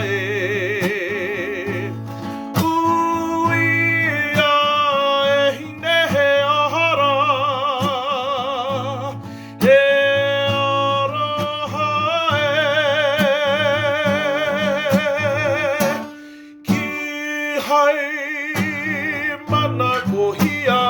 e uia e hine he ahara e Aroha e Kīhai mana kohia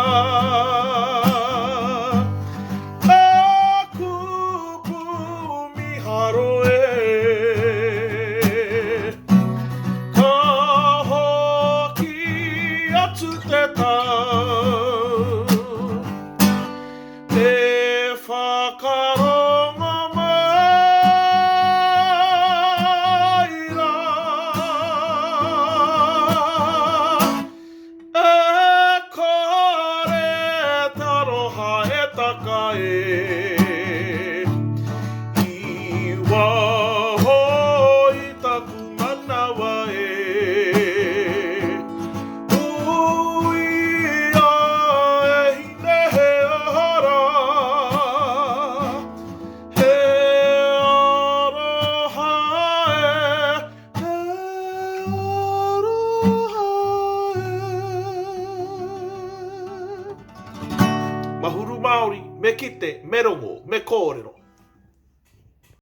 taka e I waho I taku manawa e uia e hine he ahara he Aroha e Mahuru Māori, me kite, me rongo, me kōrero.